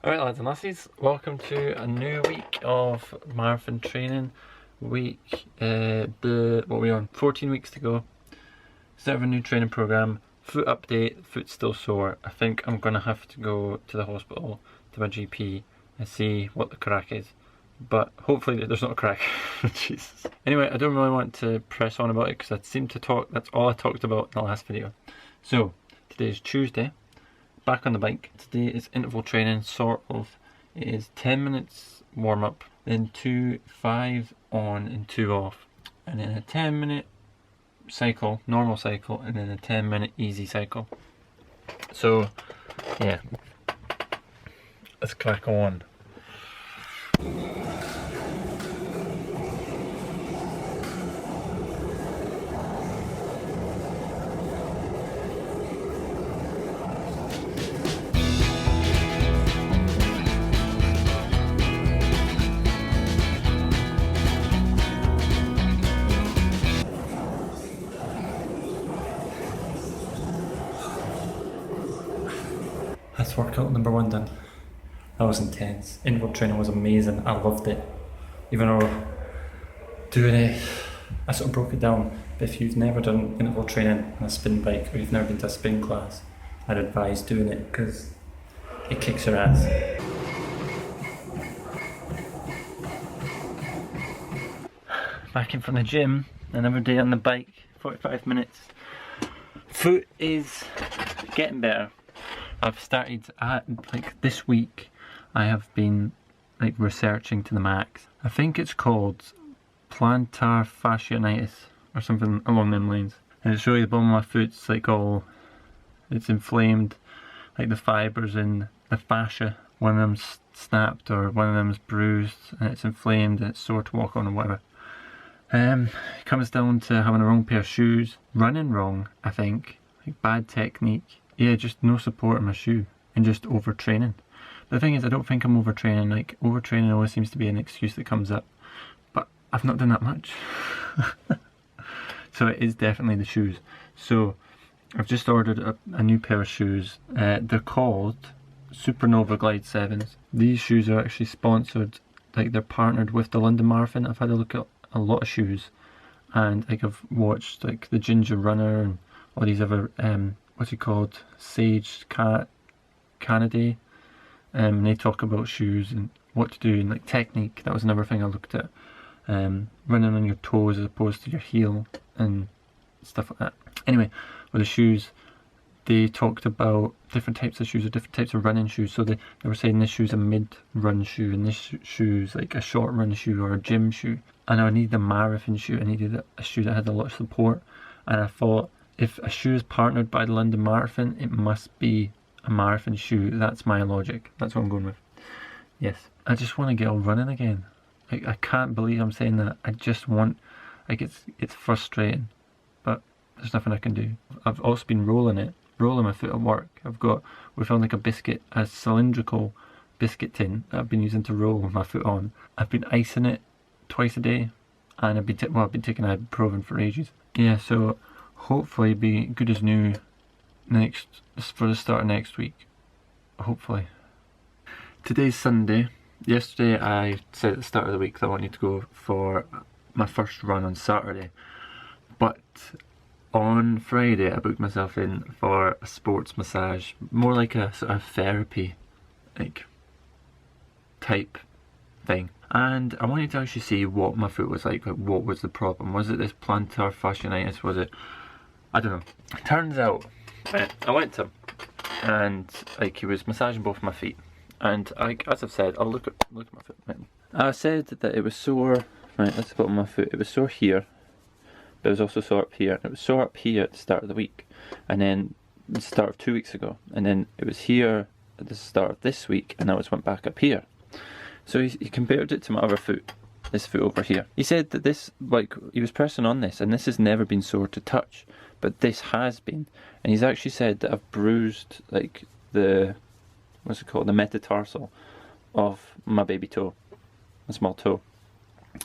Alright lads and lassies, welcome to a new week of marathon training. Week, what are we on? 14 weeks to go. Start of a new training programme. Foot update, foot's still sore. I think I'm going to have to go to the hospital, to my GP, and see what the crack is. But hopefully there's not a crack. Jesus. Anyway, I don't really want to press on about it because I seem to talk, that's all I talked about in the last video. So, today is Tuesday. Back on the bike. Today is interval training, sort of. It is 10 minutes warm up, then 2, 5 on and 2 off, and then a 10-minute cycle, normal cycle, and then a 10-minute easy cycle. So, yeah, let's crack on. That's workout number 1 done. That was intense. Interval training was amazing. I loved it. Even though doing it, I sort of broke it down. But if you've never done interval training on a spin bike, or you've never been to a spin class, I'd advise doing it because it kicks your ass. Back in from the gym, another day on the bike, 45 minutes. Foot is getting better. I've started like this week I have been like researching to the max. I think it's called plantar fasciitis or something along them lines. And it's really the bottom of my foot's like it's inflamed, like the fibres in the fascia. One of them's snapped or one of them's bruised and it's inflamed and it's sore to walk on or whatever. It comes down to having the wrong pair of shoes, running wrong, I think, like bad technique. Yeah, just no support in my shoe and just overtraining. The thing is, I don't think I'm overtraining. Like, overtraining always seems to be an excuse that comes up, but I've not done that much. So it is definitely the shoes. So I've just ordered a new pair of shoes. They're called Supernova Glide 7s. These shoes are actually sponsored, like they're partnered with the London Marathon. I've had a look at a lot of shoes, and like I've watched like the Ginger Runner and all these other what's he called, Sage Kennedy, and they talk about shoes and what to do and like technique. That was another thing I looked at, running on your toes as opposed to your heel and stuff like that. Anyway, with the shoes, they talked about different types of shoes or different types of running shoes. So they were saying this shoe's a mid-run shoe and this shoe's like a short-run shoe or a gym shoe. And I needed a marathon shoe. I needed a shoe that had a lot of support, and I thought, if a shoe is partnered by the London Marathon, it must be a marathon shoe. That's my logic. That's what I'm going with. Yes. I just want to get all running again. Like, I can't believe I'm saying that. I just want, like, it's frustrating, but there's nothing I can do. I've also been rolling my foot at work. We found like a cylindrical biscuit tin that I've been using to roll my foot on. I've been icing it twice a day, and I've been taking ibuprofen for ages. Yeah, so hopefully be good as new for the start of next week. Hopefully. Today's Sunday. Yesterday I said at the start of the week that I wanted to go for my first run on Saturday, but on Friday I booked myself in for a sports massage, more like a sort of therapy like type thing. And I wanted to actually see what my foot was like what was the problem. Was it this plantar fasciitis? Was it, I don't know. Turns out, I went to him, and like he was massaging both my feet, and like as I've said, I'll look at my foot. Right. I said that it was sore. Right, that's the bottom of my foot. It was sore here, but it was also sore up here. It was sore up here at the start of the week, and then the start of 2 weeks ago, and then it was here at the start of this week, and now it's went back up here. So he compared it to my other foot, this foot over here. He said that this, like, he was pressing on this, and this has never been sore to touch, but this has been. And he's actually said that I've bruised, like, the metatarsal of my baby toe, a small toe.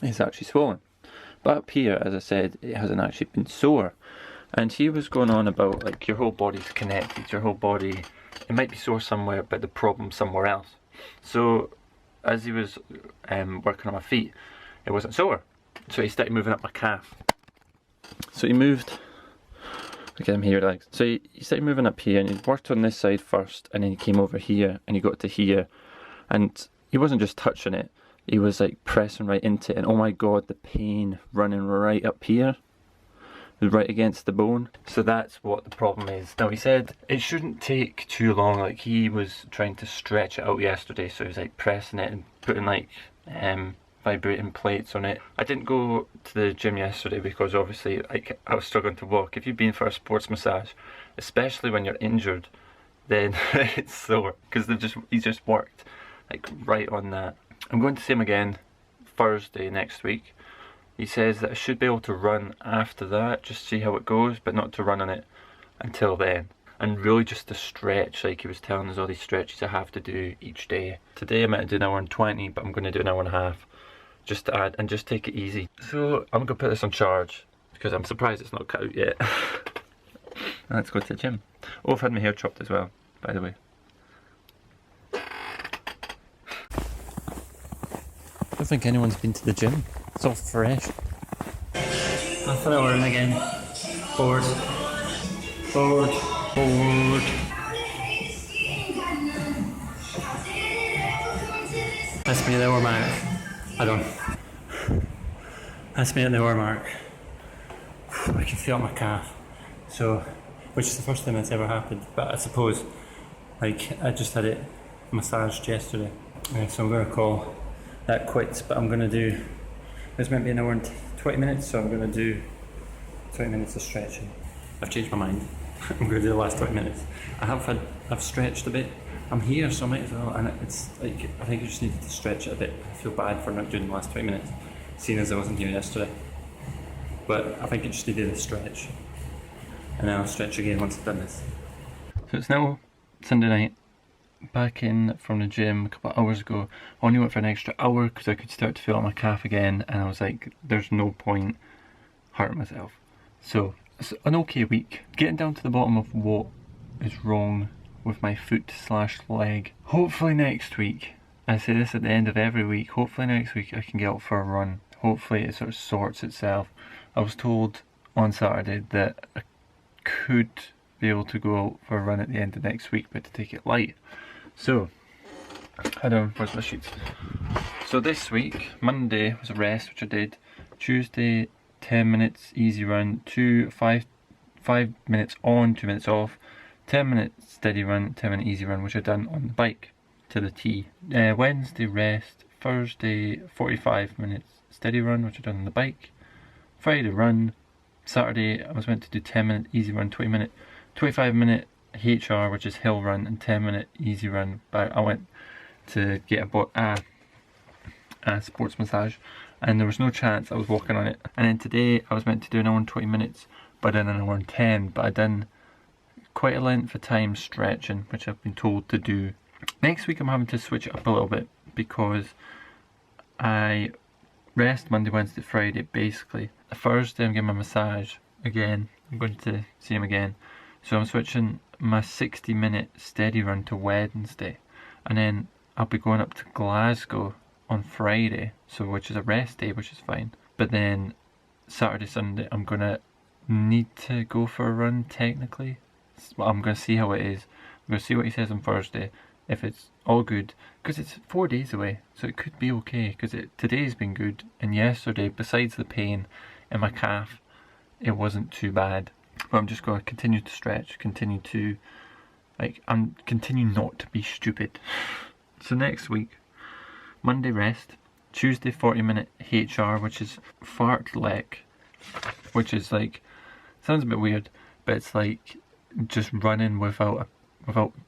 It's actually swollen. But up here, as I said, it hasn't actually been sore. And he was going on about, like, your whole body's connected, your whole body, it might be sore somewhere, but the problem's somewhere else. So as he was working on my feet, it wasn't sore. So he started moving up my calf. So he moved, look at him here, like, so he started moving up here, and he worked on this side first, and then he came over here, and he got to here, and he wasn't just touching it, he was like pressing right into it, and oh my god, the pain running right up here, right against the bone. So that's what the problem is. Now he said it shouldn't take too long, like he was trying to stretch it out yesterday, so he was like pressing it and putting like vibrating plates on it. I didn't go to the gym yesterday because obviously like I was struggling to walk. If you've been for a sports massage, especially when you're injured, then it's sore because he's just worked like right on that. I'm going to see him again Thursday next week. He says that I should be able to run after that, just see how it goes, but not to run on it until then. And really just to stretch, like he was telling us all these stretches I have to do each day. Today I'm meant to do an hour and 20, but I'm going to do an hour and a half. Just to add, and just take it easy. So I'm going to put this on charge, because I'm surprised it's not cut out yet. Let's go to the gym. Oh, I've had my hair chopped as well, by the way. I don't think anyone's been to the gym. It's all fresh. Half an hour in again. Forward. Forward. Forward. Pass me the hour mark. I don't. Pass me at the hour mark. I can feel my calf. So, which is the first time that's ever happened. But I suppose, like, I just had it massaged yesterday. So I'm going to call that quits, but I'm going to do, this might be an hour and 20 minutes, so I'm going to do 20 minutes of stretching. I've changed my mind. I'm going to do the last 20 minutes. I've stretched a bit. I'm here, so I might as well, and it's like, I think I just needed to stretch it a bit. I feel bad for not doing the last 20 minutes, seeing as I wasn't here yesterday. But I think I just needed a stretch. And then I'll stretch again once I've done this. So it's now Sunday night. Back in from the gym a couple of hours ago. I only went for an extra hour because I could start to feel on my calf again, and I was like, there's no point hurting myself. So it's an okay week. Getting down to the bottom of what is wrong with my foot slash leg. Hopefully next week, I say this at the end of every week, hopefully next week I can get out for a run. Hopefully it sort of sorts itself. I was told on Saturday that I could be able to go out for a run at the end of next week, but to take it light. So, where's my sheets? So this week, Monday was a rest, which I did. Tuesday, 10 minutes easy run, 5 minutes on, 2 minutes off. 10 minutes steady run, 10 minute easy run, which I done on the bike to the T. Wednesday rest, Thursday 45 minutes steady run, which I done on the bike. Friday run, Saturday I was meant to do 10 minute easy run, 25 minute HR, which is hill run, and 10 minute easy run. But I went to get a sports massage, and there was no chance I was walking on it. And then today I was meant to do an hour and 20 minutes, but then an hour and 10, but I done quite a length of time stretching, which I've been told to do. Next week I'm having to switch it up a little bit because I rest Monday, Wednesday, Friday basically. Thursday I'm getting my massage again. I'm going to see him again. So I'm switching my 60-minute steady run to Wednesday, and then I'll be going up to Glasgow on Friday, so which is a rest day, which is fine. But then Saturday, Sunday I'm gonna need to go for a run technically. Well, I'm going to see how it is. I'm going to see what he says on Thursday. If it's all good, because it's 4 days away, so it could be okay. Because today's been good, and yesterday, besides the pain in my calf, it wasn't too bad. But I'm just going to continue to stretch, continue not to be stupid. So next week, Monday rest, Tuesday 40-minute HR, which is fartlek, which is like, sounds a bit weird, but it's like just running without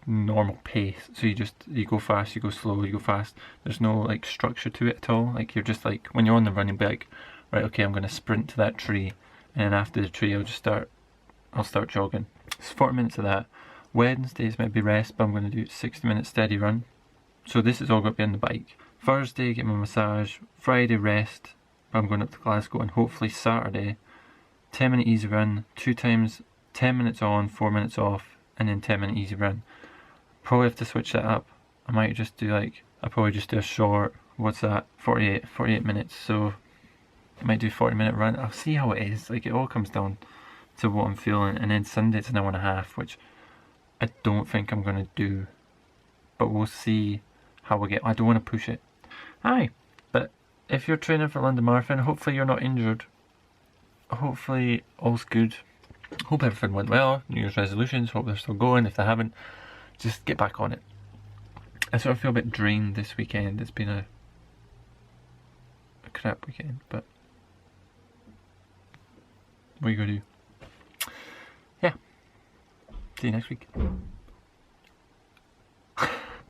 normal pace. So you go fast, you go slow, you go fast. There's no like structure to it at all. Like you're just like, when you're on the run, you'll be like, right, okay, I'm gonna sprint to that tree, and then after the tree I'll start jogging. It's 40 minutes of that. Wednesdays might be rest, but I'm gonna do 60-minute steady run. So this is all gonna be on the bike. Thursday, get my massage. Friday rest, but I'm going up to Glasgow, and hopefully Saturday 10-minute easy run, 2 times 10 minutes on, 4 minutes off, and then 10-minute easy run. Probably have to switch that up I might just do like, I'll probably just do a short, what's that, 48 minutes, so I might do a 40-minute run. I'll see how it is. Like, it all comes down to what I'm feeling. And then Sunday it's an hour and a half, which I don't think I'm going to do, but we'll see how we get. I don't want to push it. Aye, but if you're training for London Marathon, hopefully you're not injured. Hopefully all's good. Hope everything went well. New Year's resolutions, hope they're still going. If they haven't, just get back on it. I sort of feel a bit drained this weekend. It's been a crap weekend, but what are you going to do? Yeah. See you next week.